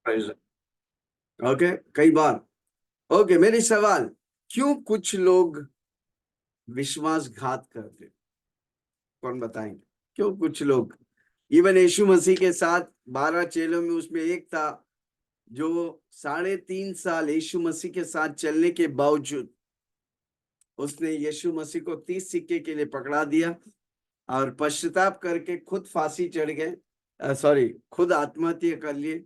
Okay, कई बार। Okay, मेरी सवाल, क्यों कुछ लोग विश्वासघात करते? कौन बताएंगे? क्यों कुछ लोग, इवन यीशु मसीह के साथ 12 चेलों में उसमें एक था जो 3.5 साल यीशु मसीह के साथ चलने के बावजूद उसने यीशु मसीह को 30 सिक्के के लिए पकड़ा दिया और पश्चाताप करके खुद फांसी चढ़ गए, सॉरी, खुद आत्महत्या कर लिए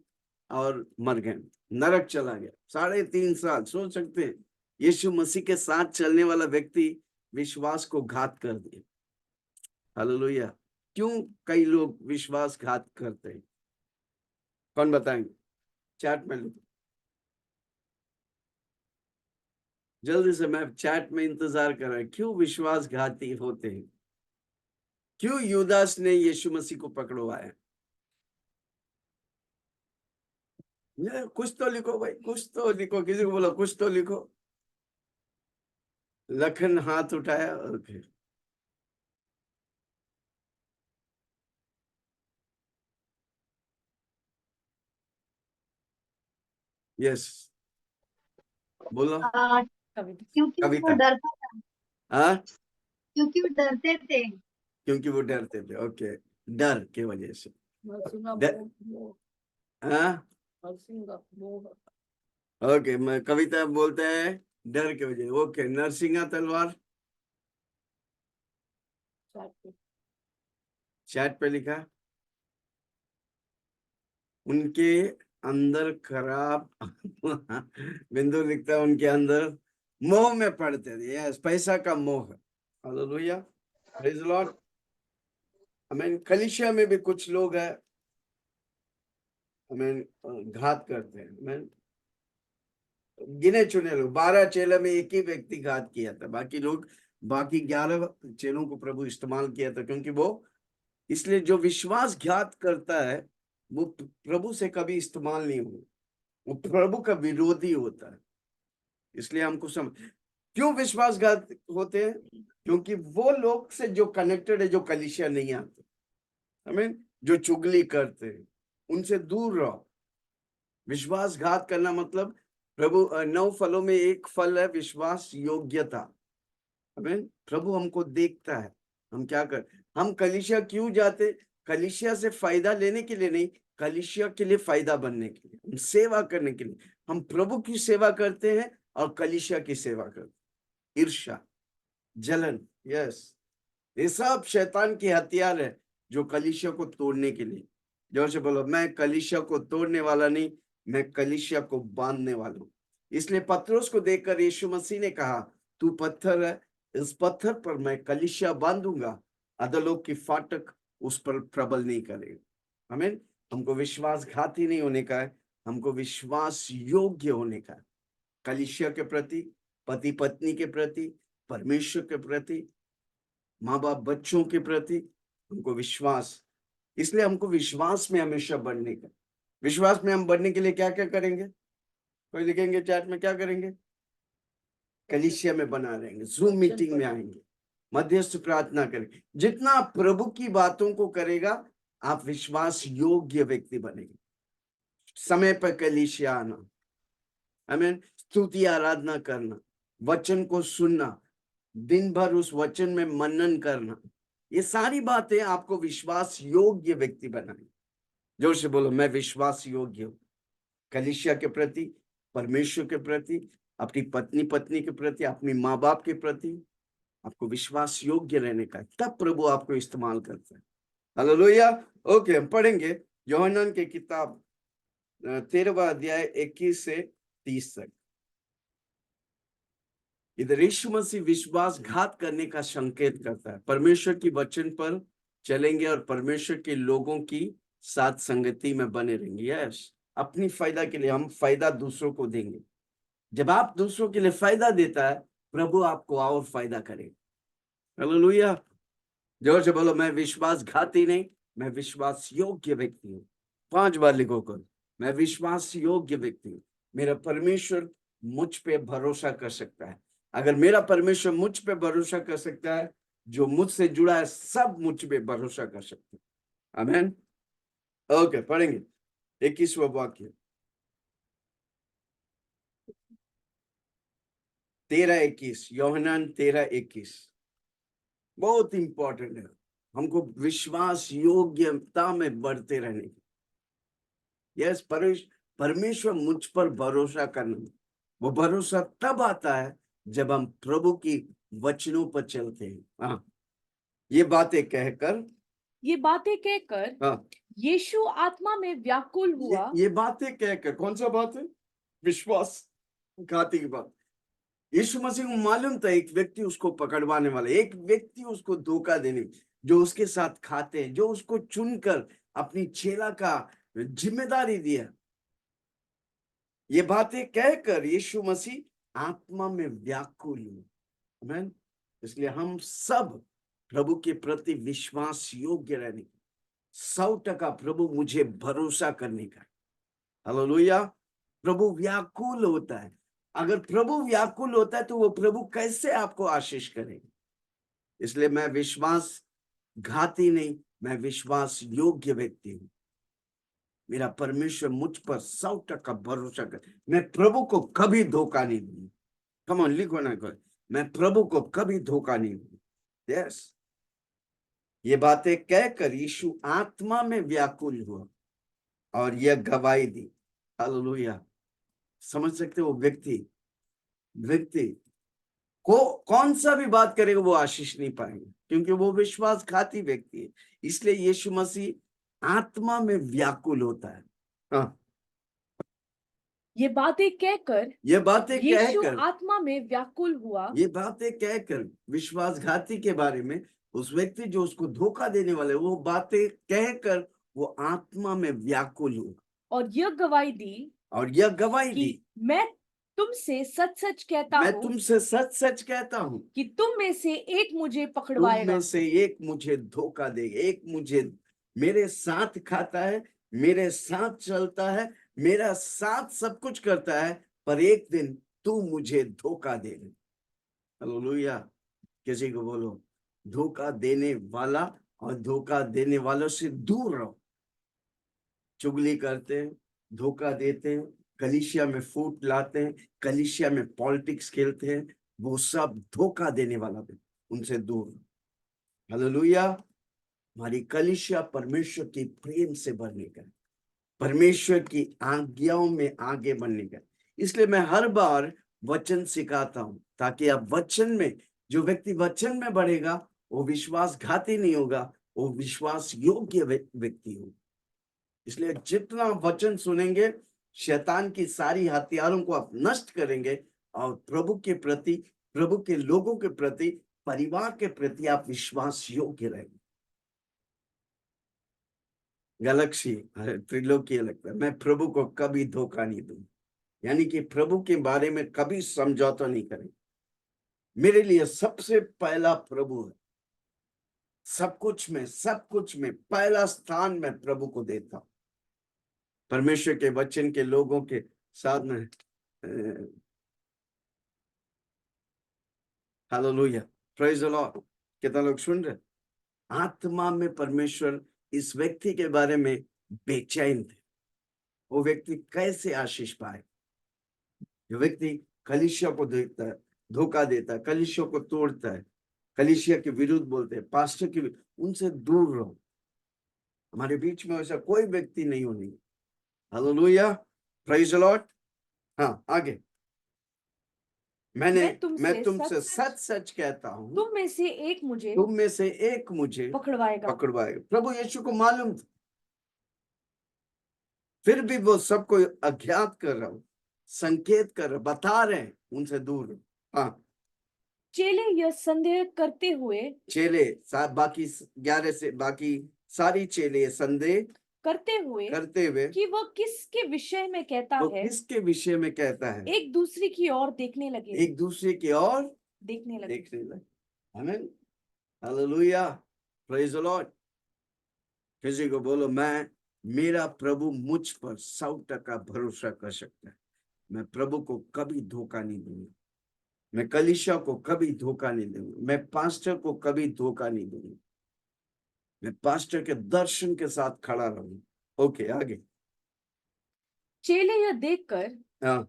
और मर गए, नरक चला गया। 3.5 साल, सोच सकते हैं, यीशु मसीह के साथ चलने वाला व्यक्ति विश्वास को घात कर दिया। हालेलुया। क्यों कई लोग विश्वासघात करते हैं? कौन बताएंगे? चैट में लिखो जल्दी से, मैं चैट में इंतजार कर रहा हूं। क्यों विश्वासघाती होते हैं? क्यों यूदास ने यीशु मसीह को पकड़वाया? कुछ तो लिखो भाई, कुछ तो लिखो, किसी को बोलो कुछ तो लिखो। लखन हाथ उठाया। ओके, यस, बोलो। क्योंकि वो कविता। डरता था। हाँ, क्योंकि वो डरते थे। क्योंकि वो डरते थे। ओके, डर की वजह से। हाँ, ओके, मैं कविता बोलते हैं डर की वजह। ओके, नरसिंहा तलवार। चैट पे लिखा, उनके अंदर खराब बिंदु लिखता है, उनके अंदर मोह में पड़ते थे। यस, पैसा का मोह। Hallelujah, praise the Lord. आमीन। कलीसिया में भी कुछ लोग हैं, आमीन, घात करते हैं। आमीन। गिने चुने लोग, 12 चेलों में एक ही व्यक्ति घात किया था, बाकी 11 चेलों को प्रभु इस्तेमाल किया था, क्योंकि वो, इसलिए जो विश्वासघात करता है वो प्रभु से कभी इस्तेमाल नहीं होगा, वो प्रभु का विरोधी होता है। इसलिए हमको समझ, क्यों विश्वासघात होते हैं? क्योंकि वो लोग से जो कनेक्टेड है, जो कलीसिया नहीं आते, हमें जो चुगली करते हैं, उनसे दूर रहो। विश्वासघात करना मतलब, प्रभु 9 फलों में एक फल है विश्वास योग्यता। हमें प्रभु हमको देखता है, हम क्या कर, हम कलीसिया क्यों जाते? कलीसिया से फायदा लेने के लिए नहीं, कलीसिया के लिए फायदा बनने के लिए, हम सेवा करने के लिए। हम प्रभु की सेवा करते हैं और कलीसिया की सेवा करते हैं। ईर्ष्या, जलन, यस, ये सब शैतान की हथियार है जो कलीसिया को तोड़ने के लिए। जोर से बोलो, मैं कलीसिया को तोड़ने वाला नहीं, मैं कलीसिया को बांधने वाला हूं। इसलिए पत्रोस को देखकर यीशु मसीह ने कहा, तू पत्थर है, इस पत्थर पर मैं कलीसिया बांधूंगा, अधोलोक की फाटक उस पर प्रबल नहीं करेगा। हमें, हमको विश्वासघाती नहीं होने का है, हमको विश्वास योग्य होने का है। कलीसिया के प्रति, पति पत्नी के प्रति, परमेश्वर के प्रति, माँ बाप बच्चों के प्रति हमको विश्वास। इसलिए हमको विश्वास में हमेशा बढ़ने का। विश्वास में हम बढ़ने के लिए क्या क्या करेंगे? कोई लिखेंगे चैट में, क्या करेंगे? कलीसिया में बना रहेंगे, जूम मीटिंग में आएंगे, मध्यस्थ प्रार्थना करेंगे। जितना आप प्रभु की बातों को करेगा, आप विश्वास योग्य व्यक्ति बनेंगे। समय पर कलीसिया आना, आमीन, स्तुति आराधना करना, वचन को सुनना, दिन भर उस वचन में मनन करना, ये सारी बातें आपको विश्वास योग्य व्यक्ति बनाएंगे। जोर से बोलो, मैं विश्वास योग्य हूं। कलीसिया के प्रति, परमेश्वर के प्रति, अपनी पत्नी के प्रति, अपनी माँ बाप के प्रति आपको विश्वास योग्य रहने का, तब प्रभु आपको इस्तेमाल करता है। हालेलुया। ओके, हम पढ़ेंगे यूहन्ना की किताब 13वां अध्याय 21 से 30 तक। इधर यीशु मसीह विश्वासघात करने का संकेत करता है। परमेश्वर की वचन पर चलेंगे और परमेश्वर के लोगों की साथ संगति में बने रहेंगे। यस, अपनी फायदा के लिए हम फायदा दूसरों को देंगे। जब आप दूसरों के लिए फायदा देता है, प्रभु आपको और फायदा करेगा। हालेलुया। जोर से बोलो, मैं विश्वासघाती नहीं, मैं विश्वास योग्य व्यक्ति हूँ। 5 बार लिखो कर, मैं विश्वास योग्य व्यक्ति हूँ। मेरा परमेश्वर मुझ पे भरोसा कर सकता है। अगर मेरा परमेश्वर मुझ पे भरोसा कर सकता है, जो मुझसे जुड़ा है सब मुझ पे भरोसा कर सकते हैं। आमीन। ओके, पढ़ेंगे 21वां वाक्य। 13:21, योहन्ना 13:21 बहुत इंपॉर्टेंट है हमको विश्वास योग्यता में बढ़ते रहने की। यस, परमेश्वर मुझ पर भरोसा करना, वो भरोसा तब आता है जब हम प्रभु की वचनों पर चलते हैं। हाँ, ये बातें कहकर हाँ, यीशु आत्मा में व्याकुल हुआ। ये बातें कहकर, कौन सा बात है? विश्वासघाती की बात। यीशु मसीह को मालूम था एक व्यक्ति उसको पकड़वाने वाला, एक व्यक्ति उसको धोखा देने, जो उसके साथ खाते हैं, जो उसको चुनकर अपनी चेला का जिम्मेदारी दिया। ये बातें कहकर यीशु मसीह आत्मा में व्याकुल हुए। आमीन। इसलिए हम सब प्रभु के प्रति विश्वास योग्य रहने की, 100% प्रभु मुझे भरोसा करने का। हालेलुया। प्रभु व्याकुल होता है। अगर प्रभु व्याकुल होता है तो वो प्रभु कैसे आपको आशीष करेगा? इसलिए मैं विश्वास घाती नहीं, मैं विश्वास योग्य व्यक्ति हूं। मेरा परमेश्वर मुझ पर 100% भरोसा कर, मैं प्रभु को कभी धोखा नहीं दूंगा। कम ऑन, लिखो ना, कोई मैं प्रभु को कभी धोखा नहीं दूंगा। यस, ये बातें कहकर यीशु आत्मा में व्याकुल हुआ और यह गवाही दी। हालेलुया। समझ सकते हो, व्यक्ति को कौन सा भी बात करेगा वो आशीष नहीं पाएंगे, क्योंकि वो विश्वासघाती व्यक्ति है। इसलिए यीशु मसीह आत्मा में व्याकुल होता है। हाँ, ये बातें कहकर यीशु कहकर आत्मा में व्याकुल हुआ। ये बातें कहकर विश्वासघाती के बारे में, उस व्यक्ति जो उसको धोखा देने वाले, वो बातें कहकर वो आत्मा में व्याकुल हुआ और यह गवाही दी कि मैं तुमसे सच सच कहता मैं हूँ तुमसे सच सच कहता हूँ कि तुम में से एक मुझे तुम पकड़वाएगा। में से एक मुझे धोखा देगा, एक मुझे मेरे साथ खाता है, मेरे साथ चलता है, मेरा साथ सब कुछ करता है, पर एक दिन तू मुझे धोखा देगा। हालेलुया। किसी को बोलो, धोखा देने वाला और धोखा देने वालों से दूर रहो। चुगली करते हैं, धोखा देते हैं, कलीसिया में फूट लाते हैं, कलीसिया में पॉलिटिक्स खेलते हैं, वो सब धोखा देने वाला है, उनसे दूर। हालेलुया। हमारी कलीसिया परमेश्वर की प्रेम से भरने का, परमेश्वर की आज्ञाओं में आगे बढ़ने का। इसलिए मैं हर बार वचन सिखाता हूं, ताकि आप वचन में, जो व्यक्ति वचन में बढ़ेगा वो विश्वासघाती नहीं होगा, वो विश्वास योग्य व्यक्ति हो। इसलिए जितना वचन सुनेंगे, शैतान की सारी हथियारों को आप नष्ट करेंगे और प्रभु के प्रति, प्रभु के लोगों के प्रति, परिवार के प्रति आप विश्वास योग्य रहेंगे। गैलेक्सी त्रिलोकी लगता है, मैं प्रभु को कभी धोखा नहीं दूं, यानी कि प्रभु के बारे में कभी समझौता नहीं करें। मेरे लिए सबसे पहला प्रभु है। सब कुछ में पहला स्थान मैं प्रभु को देता हूं। परमेश्वर के वचन के लोगों के साथ में हालेलुया, प्रेज द लॉर्ड। कितना लोग सुन रहे? आत्मा में परमेश्वर इस व्यक्ति के बारे में बेचैन थे। वो व्यक्ति कैसे आशीष पाए? जो व्यक्ति कलीसिया को देखता है, धोखा देता है, कलीसिया को तोड़ता है, कलीसिया के विरुद्ध बोलते हैं, पास्टर के, उनसे दूर रहो। हमारे बीच में ऐसा कोई व्यक्ति नहीं होनी। Hallelujah, praise the Lord. हाँ, आगे। मैं तुमसे सच सच कहता हूँ, तुम में से एक मुझे पकड़वाएगा। प्रभु यीशु को मालूम था, फिर भी वो सबको अज्ञात कर रहा हूं, संकेत कर रहा, बता रहे हैं उनसे दूर रहो। हाँ, चेले यह संदेह करते हुए बाकी 11 से बाकी सारी चेले संदेह करते हुए कि वह किसके विषय में कहता वो है, किसके विषय में कहता है, एक दूसरे की ओर देखने लगे। देखने लगे। आमीन, हालेलुया, प्रेज द लॉर्ड। किसी को बोलो, मेरा प्रभु मुझ पर 100% भरोसा कर सकता है। मैं प्रभु को कभी धोखा नहीं दूंगा, मैं कलीसिया को कभी धोखा नहीं दूंगा, मैं पास्टर को कभी धोखा नहीं दूंगा, मैं पास्टर के दर्शन के साथ खड़ा रहूंगा। ओके, आगे। चेले यह देखकर हाँ,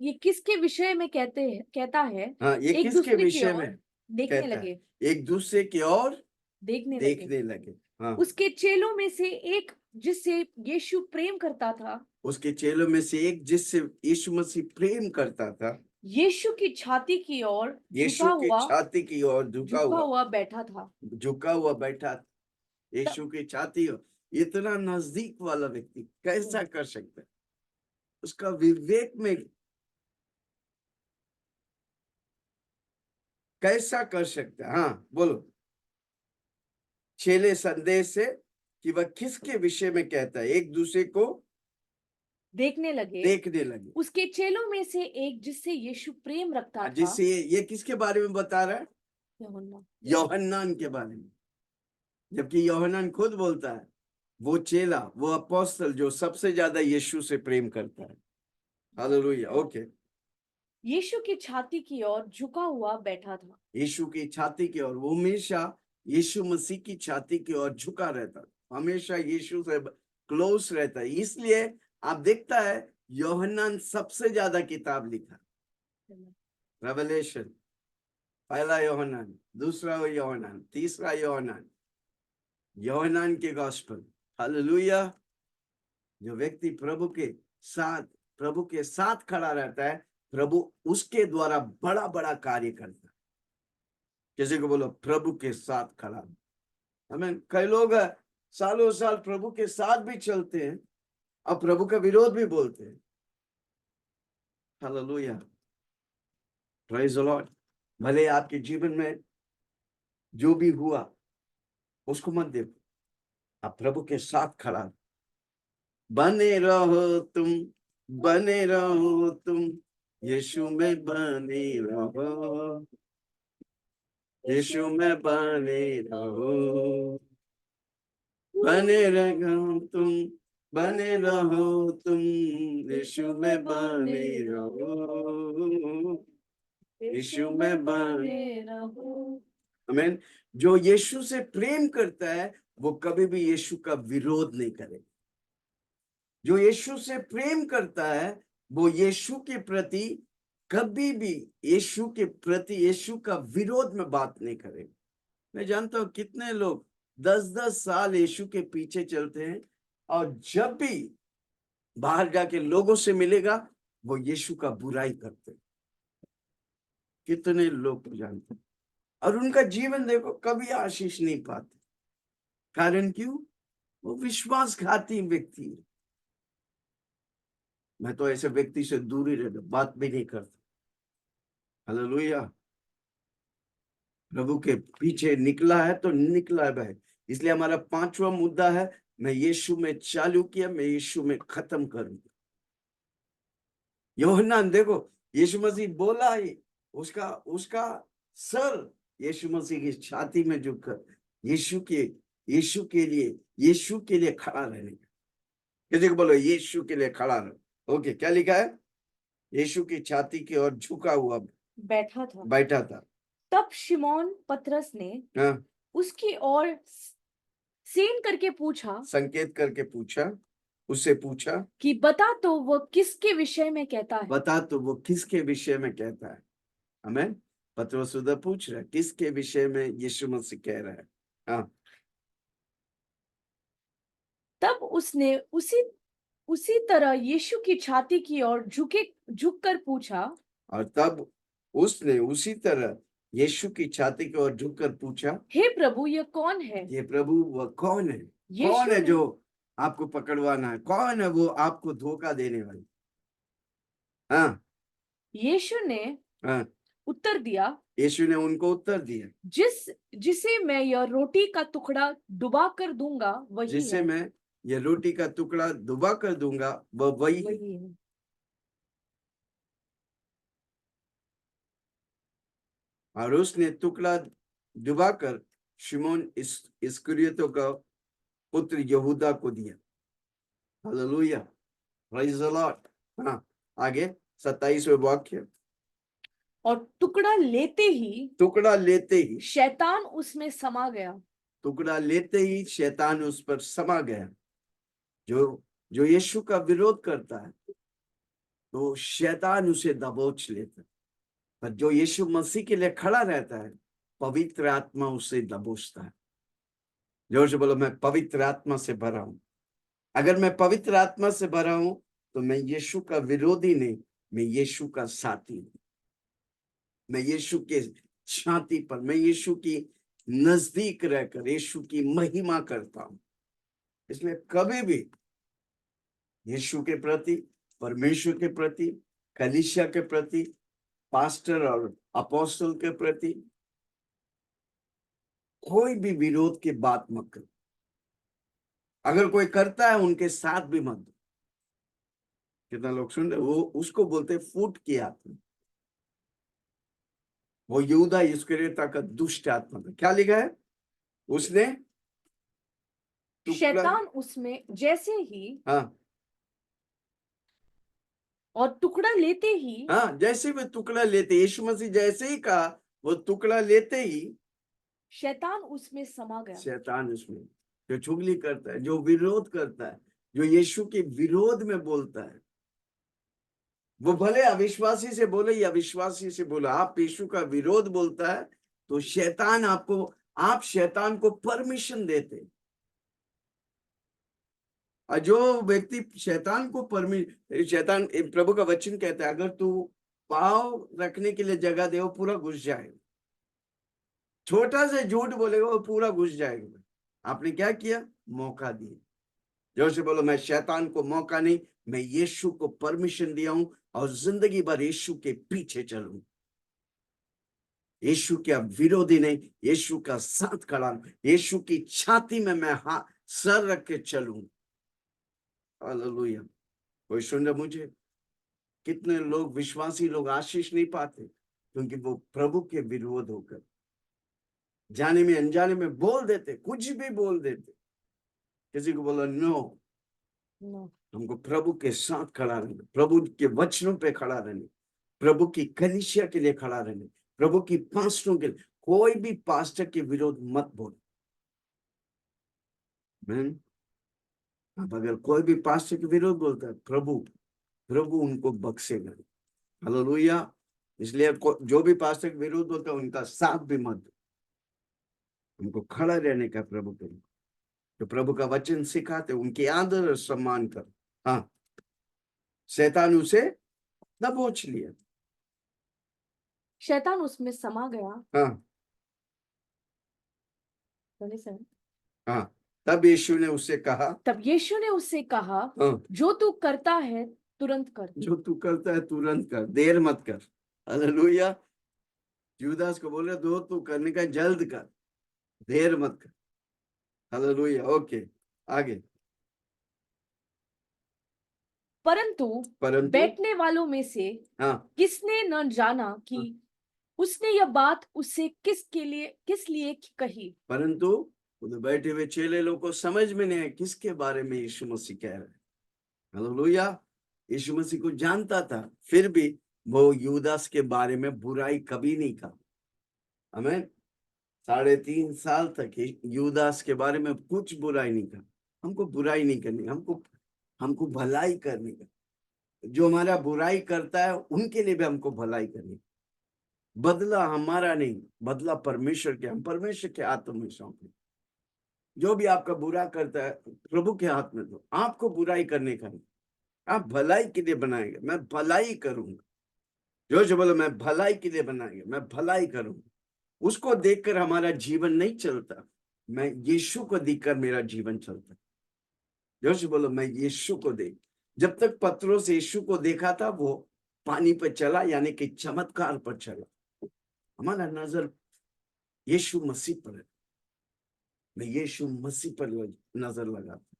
ये किसके विषय में कहता है? हाँ, ये एक किसके दूसरे की विषय ओर में देखने कहता है? लगे, एक दूसरे की ओर देखने लगे। देखने लगे। हाँ, उसके चेलों में से एक जिससे यीशु प्रेम करता था, उसके चेलों में से एक जिससे यीशु मसीह प्रेम करता था, यीशु की छाती की ओर यीशु की छाती की ओर झुका झुका हुआ हुआ बैठा था। बैठा, यीशु की छाती हो। इतना नजदीक वाला व्यक्ति कैसा कर सकता है? उसका विवेक में कैसा कर सकता है? हाँ बोलो। चेले संदेश से कि वह किसके विषय में कहता है, एक दूसरे को देखने लगे। देखने लगे। उसके चेलों में से एक जिससे यीशु प्रेम रखता था, जिससे ये किसके बारे में बता रहा है? यूहन्ना। यूहन्नान के बारे में। जबकि यूहन्नान खुद बोलता है वो चेला, वो अपोस्तल जो सबसे ज्यादा यीशु से प्रेम करता है। हालेलुया। ओके। यीशु की छाती की ओर झुका हुआ बैठा था। यीशु की छाती की ओर, वो हमेशा यीशु मसीह की छाती की ओर झुका रहता, हमेशा यीशु से क्लोज रहता है। इसलिए आप देखता है यूहन्नान सबसे ज्यादा किताब लिखा, रेवलेशन, पहला यूहन्नान, दूसरा यूहन्नान, तीसरा यूहन्नान, यूहन्नान के गॉस्पेल। हालेलुया। जो व्यक्ति प्रभु के साथ खड़ा रहता है, प्रभु उसके द्वारा बड़ा बड़ा कार्य करता है। किसी को बोलो प्रभु के साथ खड़ा। हमें कई लोग सालों साल प्रभु के साथ भी चलते हैं और प्रभु का विरोध भी बोलते हैं। Hallelujah, praise the Lord. भले आपके जीवन में जो भी हुआ उसको मत देखो, आप प्रभु के साथ खड़ा, बने रहो तुम, बने रहो तुम, यीशु में बने रहो, यीशु में बने रहो, बने रहो तुम, बने रहो तुम, यीशु में बने रहो, यीशु में बने रहो। आमीन। जो यीशु से प्रेम करता है वो कभी भी यीशु का विरोध नहीं करेगा। जो यीशु से प्रेम करता है वो यीशु के प्रति कभी भी यीशु का विरोध में बात नहीं करेगा। मैं जानता हूं कितने लोग 10-10 साल यीशु के पीछे चलते हैं और जब भी बाहर जाके लोगों से मिलेगा वो यीशु का बुराई करते हैं। कितने लोग जानते हैं और उनका जीवन देखो कभी आशीष नहीं पाते। कारण क्यों? वो विश्वासघाती व्यक्ति है। मैं तो ऐसे व्यक्ति से दूर ही रहता, बात भी नहीं करता। हालेलुया। प्रभु के पीछे निकला है तो निकला है भाई। इसलिए हमारा 5वां मुद्दा है, मैं यीशु में चालू किया, मैं यीशु में खत्म करूंगा। यूहन्नान देखो, यीशु मसीह बोला ही, उसका सर यीशु मसीह की छाती में झुककर यीशु के लिए खड़ा रहने का। किसी को बोलो यीशु के लिए खड़ा रहो। ओके, क्या लिखा है? यीशु की छाती की ओर झुका हुआ बैठा था। तब शिमोन पतरस ने हाँ, उसकी ओर सेन करके पूछा, संकेत करके पूछा, उससे पूछा कि बता तो वो किसके विषय में कहता है। बता तो वो किसके विषय में कहता है। आमीन। पतरस उधर पूछ रहा है किसके विषय में यीशु मसीह कह रहा है। हाँ, तब उसने उसी तरह यीशु की छाती की ओर झुककर पूछा, और तब उसने उसी तरह यीशु की छाती की ओर झुककर पूछा, हे प्रभु यह कौन है? ये प्रभु वह कौन है? यीशु कौन है ने- जो आपको पकड़वाना है? कौन है वो आपको धोखा देने वाली? हाँ, यीशु ने हाँ, उत्तर दिया, यीशु ने उनको उत्तर दिया, जिसे मैं यह रोटी का टुकड़ा डुबा कर दूंगा वही जिसे है। मैं ये रोटी का टुकड़ा डुबा कर दूंगा वह वही है। वही है। और उसने टुकड़ा डुबाकर शिमोन इस्करियोती का पुत्र यहूदा को दिया। Hallelujah, praise the Lord. हाँ, आगे 27वें वाक्य। और टुकड़ा लेते ही शैतान उसमें समा गया। टुकड़ा लेते ही शैतान उस पर समा गया। जो यीशु का विरोध करता है तो शैतान उसे दबोच लेता है। पर जो यीशु मसीह के लिए खड़ा रहता है, पवित्र आत्मा उसे दबोचता है। जोर से बोलो, मैं पवित्र आत्मा से भरा हूं। अगर मैं पवित्र आत्मा से भरा हूं तो मैं यीशु का विरोधी नहीं, मैं यीशु का साथी हूं। मैं यीशु के छाती पर, मैं यीशु की नजदीक रहकर यीशु की महिमा करता हूं। इसलिए कभी भी यीशु के प्रति, परमेश्वर के प्रति, कलीसिया के प्रति, पास्टर और अपोस्टल के प्रति कोई भी विरोध की बात मत करो। अगर कोई करता है उनके साथ भी मत दो। कितना लोग सुन रहे, वो उसको बोलते फूट की आत्मा। वो यहूदा इस्करियोता का दुष्ट आत्मा था। क्या लिखा है उसने? शैतान उसमें जैसे ही हाँ और टुकड़ा लेते ही हाँ, जैसे वे टुकड़ा लेते, यीशु मसीह जैसे ही कहा, वो टुकड़ा लेते ही शैतान उसमें समा गया। शैतान उसमें, जो चुगली करता है, जो विरोध करता है, जो यीशु के विरोध में बोलता है, वो भले अविश्वासी से बोले या विश्वासी से बोले, आप यीशु का विरोध बोलता है तो शैतान आप शैतान को परमिशन देते। और जो व्यक्ति शैतान को शैतान, प्रभु का वचन कहता है, अगर तू पाव रखने के लिए जगह दे, वो पूरा घुस जाएगा। छोटा से झूठ बोलेगा, वो पूरा घुस जाएगा। आपने क्या किया? मौका दिया। जोर से बोलो, मैं शैतान को मौका नहीं, मैं यीशु को परमिशन दिया हूं और जिंदगी भर यीशु के पीछे चलूं। यीशु का विरोधी नहीं, यीशु का साथ खड़ा हूं। यीशु की छाती में मैं हाथ सर रख के चलूं। हालेलुया। कोई सुन रहा मुझे? कितने लोग, विश्वासी लोग आशीष नहीं पाते क्योंकि वो प्रभु के विरोध होकर जाने में अनजाने में बोल देते, कुछ भी बोल देते। किसी को बोला नो, हमको प्रभु के साथ खड़ा रहना, प्रभु के वचनों पे खड़ा रहना, प्रभु की कलीसिया के लिए खड़ा रहना, प्रभु की पास्टरों के लिए। कोई भी पास्टर के विरोध मत बोल। अब अगर कोई भी पास्टर के विरोध बोलता है, प्रभु उनको बख्शेगा। हालेलुया। इसलिए जो भी पास्टर के विरोध बोलता है, उनका साथ भी मत दो। उनको खड़ा रहने का प्रभु करो। तो प्रभु का वचन सिखाते, उनके आदर और सम्मान कर। हाँ, शैतान उसे दबोच लिया। शैतान उसमें समा गया। हाँ 27। हाँ, तब यीशु ने उससे कहा, तब यीशु ने उससे कहा, हाँ, जो तू करता है तुरंत कर। जो तू करता है तुरंत कर, देर मत कर। हालेलुया। यूदास को बोल रहे, दो तू करने का जल्द कर, देर मत कर। हालेलुया। ओके, आगे। परंतु बैठने वालों में से हाँ किसने न जाना कि उसने यह बात उससे किस लिए कही। परंतु उधर बैठे हुए चेले लोग को समझ में नहीं है किसके बारे में यीशु मसीह कह रहे हैं। हालेलुया। यीशु मसीह को जानता था, फिर भी वो यूदास के बारे में बुराई कभी नहीं कहा। हमें 3.5 साल तक यूदास के बारे में कुछ बुराई नहीं कहा। हमको बुराई नहीं करनी, हमको भलाई करनी है। जो हमारा बुराई करता है उनके लिए भी हमको भलाई करनी। बदला हमारा नहीं, बदला परमेश्वर के, हम परमेश्वर के हाथ में सौंपे। जो भी आपका बुरा करता है, प्रभु के हाथ में दो। आपको बुराई करने का नहीं, आप भलाई के लिए बनाएंगे। मैं भलाई करूंगा। जो बोलो, मैं भलाई के लिए बनाएंगे, मैं भलाई करूंगा। उसको देखकर हमारा जीवन नहीं चलता, मैं यीशु को देखकर मेरा जीवन चलता। जो बोलो, मैं यीशु को देख। जब तक पत्रोस यीशु को देखा था, वो पानी पर चला, यानी कि चमत्कार पर चला। हमारा नजर यीशु मसीह पर है। मैं यीशु मसीह पर नजर लगाता।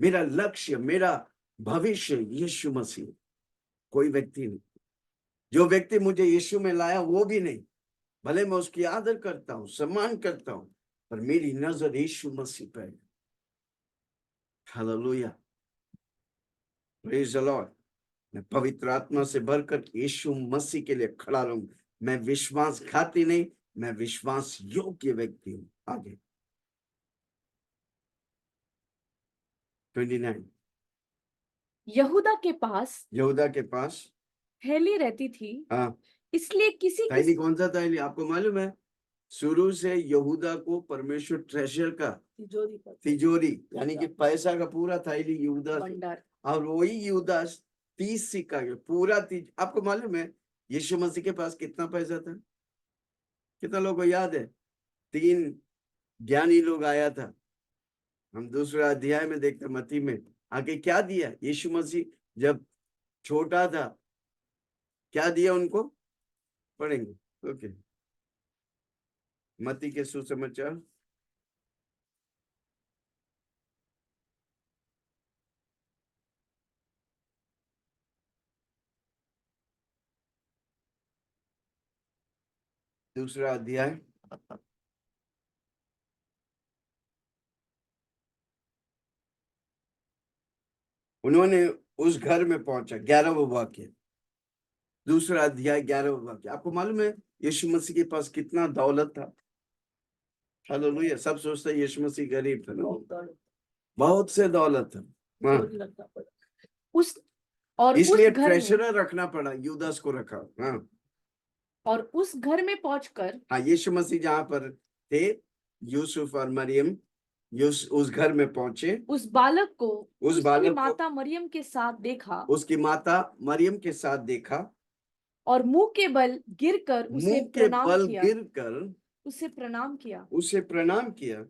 मेरा लक्ष्य, मेरा भविष्य यीशु मसीह, कोई व्यक्ति नहीं। जो व्यक्ति मुझे यीशु में लाया वो भी नहीं। भले मैं उसकी आदर करता हूँ, सम्मान करता हूँ, पर मेरी नजर यीशु मसीह पर है। Hallelujah, praise the Lord. मैं पवित्र आत्मा से भरकर यीशु मसीह के लिए खड़ा रहूं। मैं विश्वासघाती नहीं, मैं विश्वास योग्य व्यक्ति हूं। आगे 29। यहूदा के पास यहूदा के पास थैली रहती थी, हाँ इसलिए किसी थैली किसी कौन सा थैली आपको मालूम है? शुरू से यहूदा को परमेश्वर ट्रेजर का तिजोरी पर तिजोरी यानी कि पैसा का पूरा थैली यहूदा से। भंडार। और वही यहूदा 30 सिक्का के पूरा तीज। आपको मालूम है यीशु मसीह के पास कितना पैसा था? कितना लोगों को याद है? 3 ज्ञानी लोग आया था, हम दूसरा अध्याय में देखते मत्ती में। आगे क्या दिया यीशु मसीह जब छोटा था? क्या दिया उनको? पढ़ेंगे ओके। मत्ती के सुसमाचार दूसरा अध्याय उन्होंने उस घर में पहुंचा 11वां वाक्य, दूसरा अध्याय 11वां वाक्य। आपको मालूम है यीशु मसीह के पास कितना दौलत था? हालेलुया। सब सोचते हैं यीशु मसीह गरीब था ना, बहुत से दौलत था। हाँ। उस और उस इसलिए घर में ट्रेजरर रखना पड़ा, यूदास को रखा। हाँ और उस घर में पहुंचकर हाँ यीशु मसीह जहां पर थे, यूसुफ और मरियम उस घर में पहुंचे। उस बालक को उस उसकी बालक को माता मरियम के साथ देखा उसकी माता मरियम के साथ देखा और मुंह के बल गिरकर उसे मुंह के प्रणाम बल किया, गिरकर उसे प्रणाम किया उसे प्रणाम किया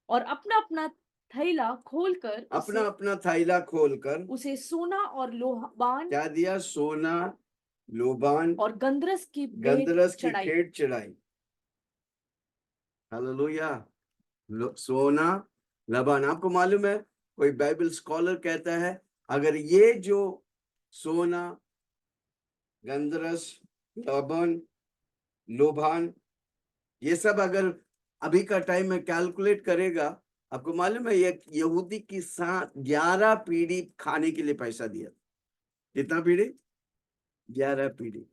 और अपना अपना थैला खोलकर अपना अपना थैला खोलकर उसे सोना और लोबान क्या दिया? सोना, लोबान, और गंधरस की भेंट गंधरस की चढ़ाई। भेंट चढ़ाई। हालेलुया। सोना, लबान। आपको मालूम है कोई बाइबल स्कॉलर कहता है अगर ये जो सोना, गंधरस, लबान, लोबान ये सब अगर अभी का टाइम में कैलकुलेट करेगा, आपको मालूम है ये यहूदी की 11 पीढ़ी खाने के लिए पैसा दिया। कितना पीढ़ी? 11 पीढ़ी।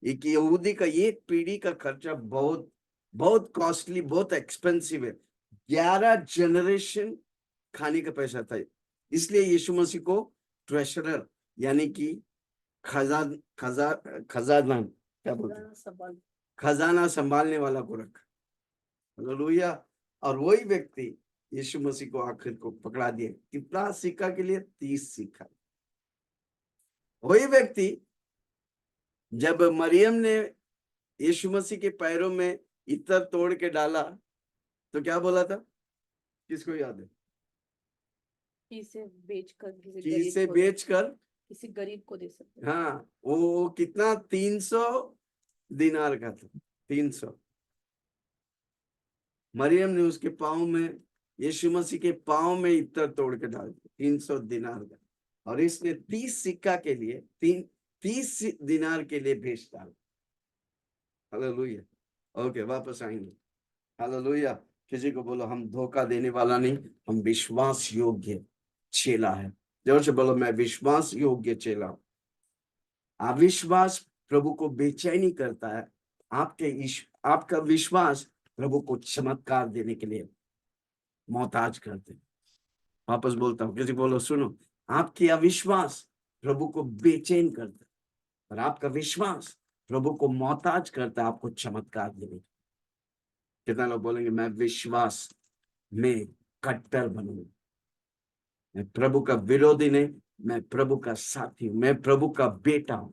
एक यहूदी का एक पीढ़ी का खर्चा बहुत बहुत कॉस्टली, बहुत एक्सपेंसिव है। 11 जनरेशन खाने का पैसा था। इसलिए यीशु मसीह को ट्रेशरर यानी कि खजाना क्या बोलते, खजाना संभालने वाला को रखा। हालेलुया। और वही व्यक्ति यीशु मसीह को आखिर को पकड़ा दिया। कितना सिक्का के लिए? 30 सिक्का। वही व्यक्ति जब मरियम ने यीशु मसीह के पैरों में इत्र तोड़ के डाला तो क्या बोला था? किसको याद है? इसे बेचकर किसी गरीब को दे सकते हैं। हाँ वो कितना? 300 दिनार का था। 300। मरियम ने उसके पाँव में, यीशु मसीह के पाँव में इत्र तोड़ के डाल दिया। 300 दिनार का। और इसने 30 सिक्का के लिए 30 दिनार के लिए भेज डाला। हालेलुया। ओके वापस आएंगे। हालेलुया। किसी को बोलो हम धोखा देने वाला नहीं, हम विश्वास योग्य चेला है। जोर से बोलो मैं विश्वास योग्य चेला हूं। अविश्वास प्रभु को बेचैनी करता है, आपका विश्वास प्रभु को चमत्कार देने के लिए मोहताज करते। वापस बोलता हूँ, किसी बोलो सुनो, आपकी अविश्वास प्रभु को बेचैन करता है और आपका विश्वास प्रभु को मोहताज करता है आपको चमत्कार देने। कितना लोग बोलेंगे मैं विश्वास में कट्टर बनूंगा, मैं प्रभु का विरोधी नहीं, मैं प्रभु का साथी हूं, मैं प्रभु का बेटा हूं।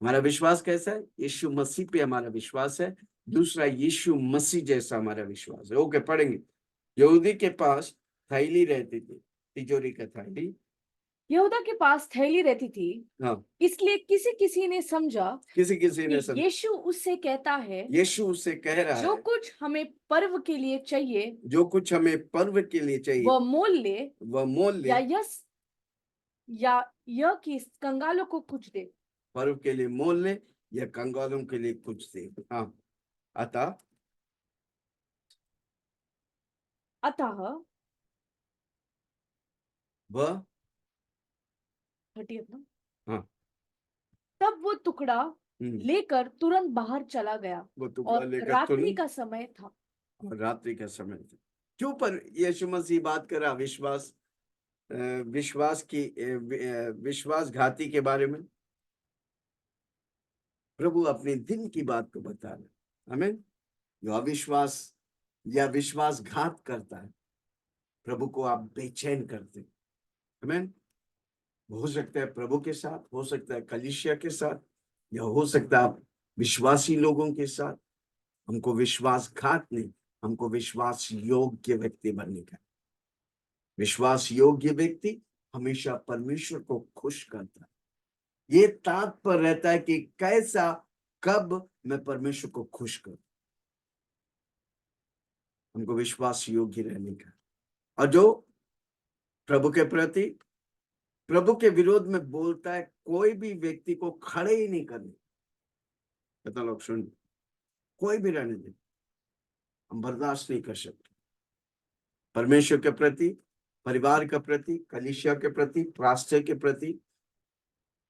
हमारा विश्वास कैसा है? यीशु मसीह पे हमारा विश्वास है। दूसरा, यीशु मसीह जैसा हमारा विश्वास है। ओके पढ़ेंगे। यहूदी के पास थैली रहती थी, तिजोरी का थैली। यहूदा के पास थैली रहती थी, हाँ इसलिए किसी ने समझा किसी ने कि समझा। यीशु उससे कहता है यीशु उससे कह रहा जो है कुछ हमें पर्व के लिए चाहिए जो कुछ हमें पर्व के लिए चाहिए वह मोल ले, या यह कि कंगालों को कुछ दे। पर्व के लिए मोल ले या कंगालों के लिए कुछ दे। हाँ अतः वह 30 ना, हाँ तब वो टुकड़ा हम्म, लेकर तुरंत बाहर चला गया वो टुकड़ा और लेकर रात्रि का समय था। और रात्रि का समय था। क्यों पर यीशु मसीह बात कर रहा? विश्वास विश्वासघाती के बारे में प्रभु अपने दिल की बात को बता रहे। आमीन। जो अविश्वास या विश्वासघात करता है, प्रभु को आप बेचैन करते हैं। आमीन। हो सकता है प्रभु के साथ, हो सकता है कलीसिया के साथ, या हो सकता है आप विश्वासी लोगों के साथ। हमको विश्वासघात नहीं, हमको विश्वास योग्य व्यक्ति बनने का। विश्वास योग्य व्यक्ति हमेशा परमेश्वर को खुश करता है। ये तात्पर्य रहता है कि कैसा, कब मैं परमेश्वर को खुश करूं। हमको विश्वास योग्य रहने का। और जो प्रभु के प्रति, प्रभु के विरोध में बोलता है, कोई भी व्यक्ति को खड़े ही नहीं करने। पता लोग सुन, कोई भी रहने दे, हम बर्दाश्त नहीं कर सकते। परमेश्वर के प्रति, परिवार के प्रति, कलीसिया के प्रति, पास्टर के प्रति,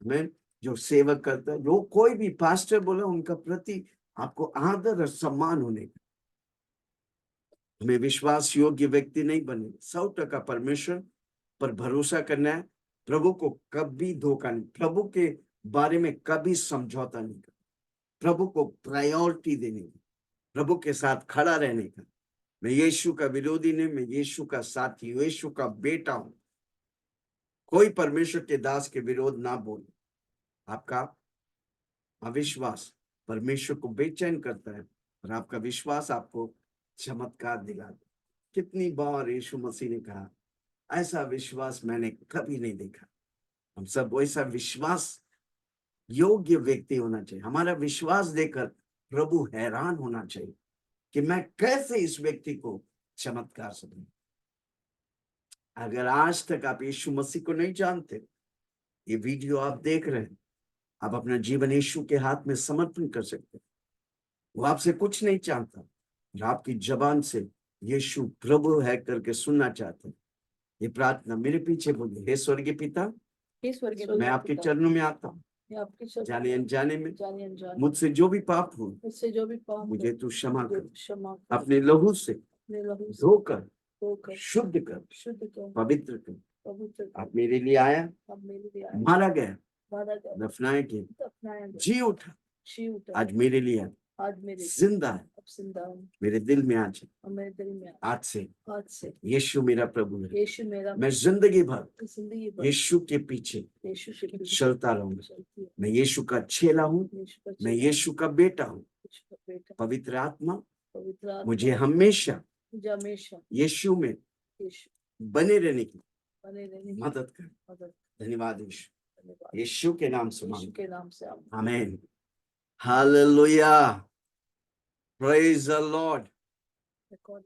मैं जो सेवक करता है, जो कोई भी पास्टर बोले, उनका प्रति आपको आदर और सम्मान होने का। हमें विश्वास योग्य व्यक्ति नहीं बने। 100% परमेश्वर पर भरोसा करना है। प्रभु को कभी धोखा नहीं, प्रभु के बारे में कभी समझौता नहीं करना, प्रभु को प्रायोरिटी देने की, प्रभु के साथ खड़ा रहने का। मैं यीशु का विरोधी नहीं, मैं यीशु का साथी, यीशु का बेटा हूं। कोई परमेश्वर के दास के विरोध ना बोले। आपका अविश्वास परमेश्वर को बेचैन करता है, और आपका विश्वास आपको चमत्कार दिलाता है। कितनी बार यीशु मसीह ने कहा, ऐसा विश्वास मैंने कभी नहीं देखा। हम सब वैसा विश्वास योग्य व्यक्ति होना चाहिए। हमारा विश्वास देखकर प्रभु हैरान होना चाहिए कि मैं कैसे इस व्यक्ति को चमत्कार से दूं। अगर आज तक आप यीशु मसीह को नहीं जानते, ये वीडियो आप देख रहे हैं, आप अपना जीवन यीशु के हाथ में समर्पण कर सकते हैं। वो आपसे कुछ नहीं चाहता, और आपकी जबान से यीशु प्रभु है करके सुनना चाहते हैं। ये प्रार्थना मेरे पीछे बोलिए। हे स्वर्गीय पिता, हे स्वर्गीय मैं आपके चरणों में आता हूँ। मैं आपके चरणों जाने में, अनजाने में जाने अनजाने मुझसे जो भी पाप हो, मुझसे जो भी पाप मुझे हो, तू क्षमा मुझे कर। क्षमा कर। अपने लहू से अपने लहू से धोकर धोकर शुद्ध कर, शुद्ध कर, पवित्र कर। पवित्र कर। आप मेरे लिए आया, अब मेरे लिए आया, मारा गया, मारा गया, दफनाया गया, दफनाया गया, जी उठा, जी उठा, आज मेरे लिए आज मेरे जिंदा है। अब जिंदा हूँ। मेरे दिल में आज है। और मेरे दिल में आज से आज यीशु मेरा प्रभु है। यीशु मेरा मैं जिंदगी भर जिंदगी भर यीशु के पीछे यीशु के पीछे चलता रहूंगा। चलती है। मैं यीशु का चेला हूँ, यीशु का मैं चेला, यीशु का बेटा हूँ। यीशु का बेटा, पवित्र आत्मा पवित्र आत्मा मुझे हमेशा मुझे हमेशा यीशु में यीशु बने रहने की बने रहने की मदद कर। मदद। धन्यवाद यीशु, धन्यवाद यीशु के नाम से यीशु मांग, के नाम से आमीन। आमीन। Hallelujah, praise the Lord. Record.